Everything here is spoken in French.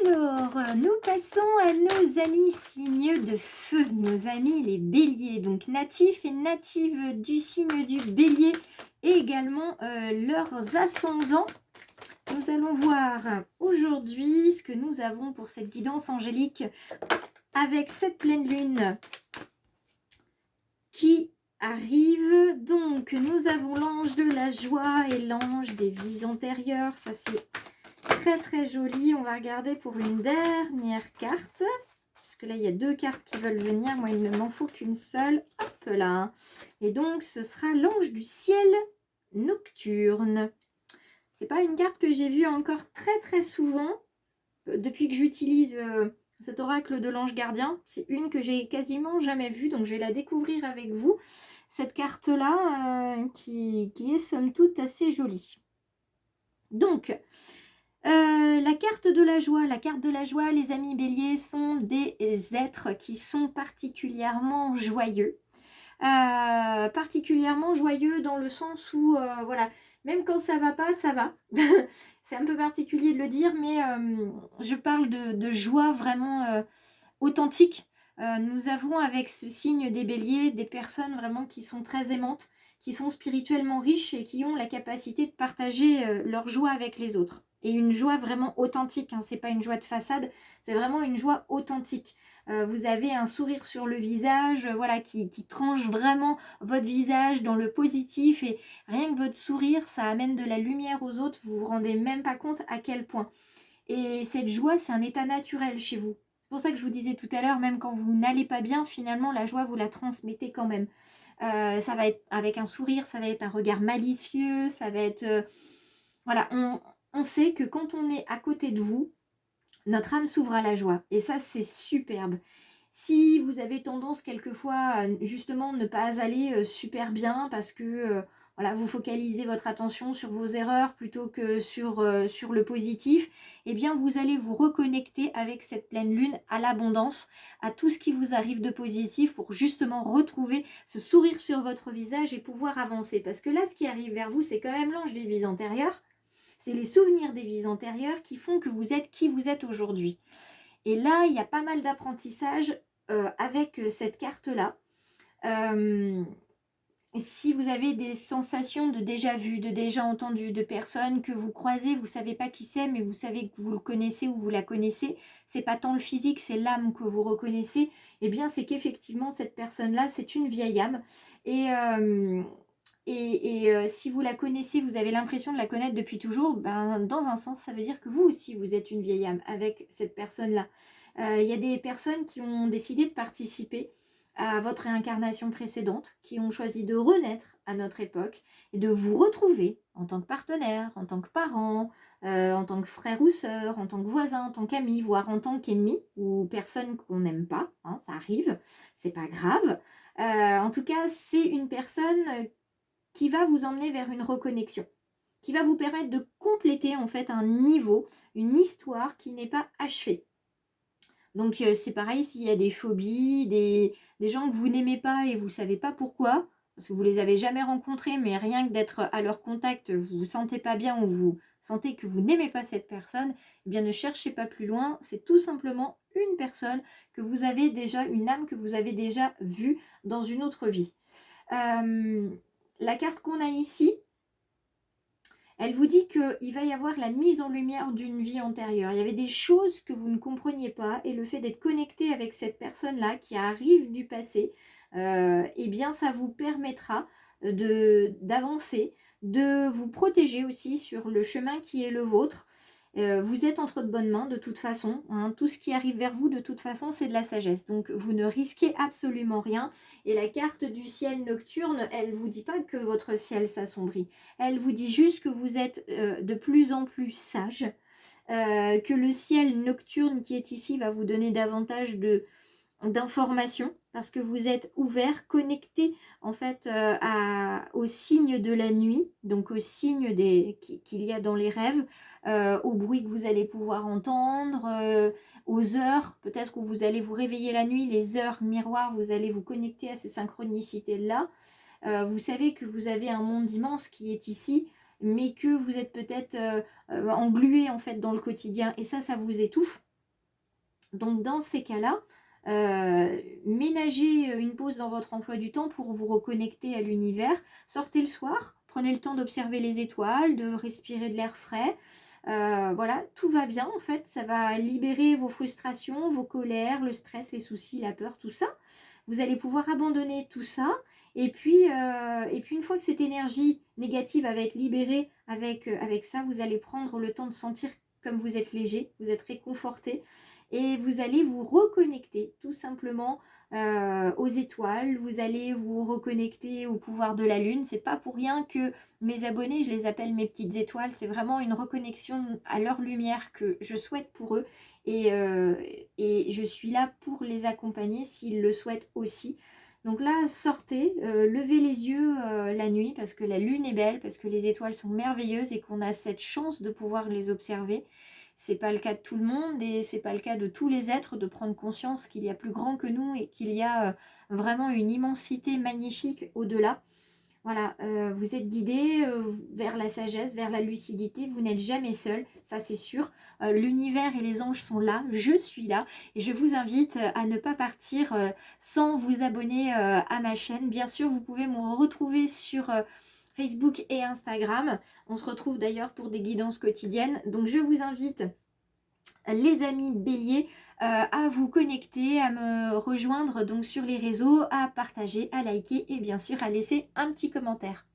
Alors, nous passons à nos amis signes de feu, nos amis les béliers, donc natifs et natives du signe du bélier, et également leurs ascendants. Nous allons voir aujourd'hui ce que nous avons pour cette guidance angélique avec cette pleine lune qui arrive. Donc, nous avons l'ange de la joie et l'ange des vies antérieures. Ça, c'est très très joli. On va regarder pour une dernière carte, puisque là il y a deux cartes qui veulent venir. Moi il ne m'en faut qu'une seule. Hop là. Et donc ce sera l'ange du ciel nocturne. C'est pas une carte que j'ai vue encore très très souvent depuis que j'utilise cet oracle de l'ange gardien. C'est une que j'ai quasiment jamais vue, donc je vais la découvrir avec vous. Cette carte là qui est somme toute assez jolie. Donc la carte de la joie. La carte de la joie, les amis béliers, sont des êtres qui sont particulièrement joyeux. Particulièrement joyeux dans le sens où, voilà, même quand ça va pas, ça va. C'est un peu particulier de le dire, mais je parle de joie vraiment authentique. Nous avons avec ce signe des béliers des personnes vraiment qui sont très aimantes, qui sont spirituellement riches et qui ont la capacité de partager leur joie avec les autres. Et une joie vraiment authentique, hein. C'est pas une joie de façade, c'est vraiment une joie authentique. Vous avez un sourire sur le visage, voilà, qui tranche vraiment votre visage dans le positif, et rien que votre sourire, ça amène de la lumière aux autres, vous vous rendez même pas compte à quel point. Et cette joie, c'est un état naturel chez vous. C'est pour ça que je vous disais tout à l'heure, même quand vous n'allez pas bien, finalement, la joie, vous la transmettez quand même. Ça va être avec un sourire, ça va être un regard malicieux, ça va être... voilà, on sait que quand on est à côté de vous, notre âme s'ouvre à la joie. Et ça, c'est superbe. Si vous avez tendance quelquefois à justement ne pas aller super bien parce que voilà, vous focalisez votre attention sur vos erreurs plutôt que sur le positif, eh bien vous allez vous reconnecter avec cette pleine lune à l'abondance, à tout ce qui vous arrive de positif pour justement retrouver ce sourire sur votre visage et pouvoir avancer. Parce que là, ce qui arrive vers vous, c'est quand même l'ange des vies antérieures. C'est les souvenirs des vies antérieures qui font que vous êtes qui vous êtes aujourd'hui. Et là, il y a pas mal d'apprentissage avec cette carte-là. Si vous avez des sensations de déjà vu, de déjà entendu, de personnes que vous croisez, vous ne savez pas qui c'est, mais vous savez que vous le connaissez ou vous la connaissez, c'est pas tant le physique, c'est l'âme que vous reconnaissez, eh bien c'est qu'effectivement cette personne-là, c'est une vieille âme. Et si vous la connaissez, vous avez l'impression de la connaître depuis toujours, ben, dans un sens, ça veut dire que vous aussi, vous êtes une vieille âme avec cette personne-là. Il y a des personnes qui ont décidé de participer à votre réincarnation précédente, qui ont choisi de renaître à notre époque et de vous retrouver en tant que partenaire, en tant que parent, en tant que frère ou sœur, en tant que voisin, en tant qu'ami, voire en tant qu'ennemi ou personne qu'on n'aime pas, hein, ça arrive, c'est pas grave. En tout cas, c'est une personne qui va vous emmener vers une reconnexion, qui va vous permettre de compléter en fait un niveau, une histoire qui n'est pas achevée. Donc c'est pareil s'il y a des phobies, des gens que vous n'aimez pas et vous ne savez pas pourquoi, parce que vous ne les avez jamais rencontrés, mais rien que d'être à leur contact, vous ne vous sentez pas bien ou vous sentez que vous n'aimez pas cette personne, eh bien ne cherchez pas plus loin, c'est tout simplement une personne que vous avez déjà, une âme que vous avez déjà vue dans une autre vie. La carte qu'on a ici, elle vous dit qu'il va y avoir la mise en lumière d'une vie antérieure. Il y avait des choses que vous ne compreniez pas et le fait d'être connecté avec cette personne-là qui arrive du passé, eh bien ça vous permettra d'avancer, de vous protéger aussi sur le chemin qui est le vôtre. Vous êtes entre de bonnes mains de toute façon, hein. Tout ce qui arrive vers vous de toute façon c'est de la sagesse, donc vous ne risquez absolument rien. Et la carte du ciel nocturne, elle ne vous dit pas que votre ciel s'assombrit, elle vous dit juste que vous êtes de plus en plus sage, que le ciel nocturne qui est ici va vous donner davantage d'informations parce que vous êtes ouvert, connecté en fait aux signes de la nuit, donc aux signes qu'il y a dans les rêves, au bruit que vous allez pouvoir entendre, aux heures, peut-être où vous allez vous réveiller la nuit, les heures miroirs, vous allez vous connecter à ces synchronicités-là. Vous savez que vous avez un monde immense qui est ici, mais que vous êtes peut-être englué en fait dans le quotidien, et ça vous étouffe. Donc dans ces cas-là, ménagez une pause dans votre emploi du temps pour vous reconnecter à l'univers. Sortez le soir, prenez le temps d'observer les étoiles, de respirer de l'air frais. Voilà, tout va bien en fait, ça va libérer vos frustrations, vos colères, le stress, les soucis, la peur, tout ça. Vous allez pouvoir abandonner tout ça. Et puis une fois que cette énergie négative va être libérée avec ça, vous allez prendre le temps de sentir comme vous êtes léger, vous êtes réconforté et vous allez vous reconnecter tout simplement aux étoiles, vous allez vous reconnecter au pouvoir de la lune. C'est pas pour rien que mes abonnés, je les appelle mes petites étoiles, c'est vraiment une reconnexion à leur lumière que je souhaite pour eux et je suis là pour les accompagner s'ils le souhaitent aussi. Donc là, sortez, levez les yeux la nuit parce que la lune est belle, parce que les étoiles sont merveilleuses et qu'on a cette chance de pouvoir les observer. C'est pas le cas de tout le monde et c'est pas le cas de tous les êtres de prendre conscience qu'il y a plus grand que nous et qu'il y a vraiment une immensité magnifique au-delà. Voilà, vous êtes guidé vers la sagesse, vers la lucidité, vous n'êtes jamais seul, ça c'est sûr. L'univers et les anges sont là, je suis là et je vous invite à ne pas partir sans vous abonner à ma chaîne. Bien sûr, vous pouvez me retrouver sur Facebook et Instagram. On se retrouve d'ailleurs pour des guidances quotidiennes. Donc je vous invite, les amis béliers, à vous connecter, à me rejoindre donc sur les réseaux, à partager, à liker et bien sûr à laisser un petit commentaire.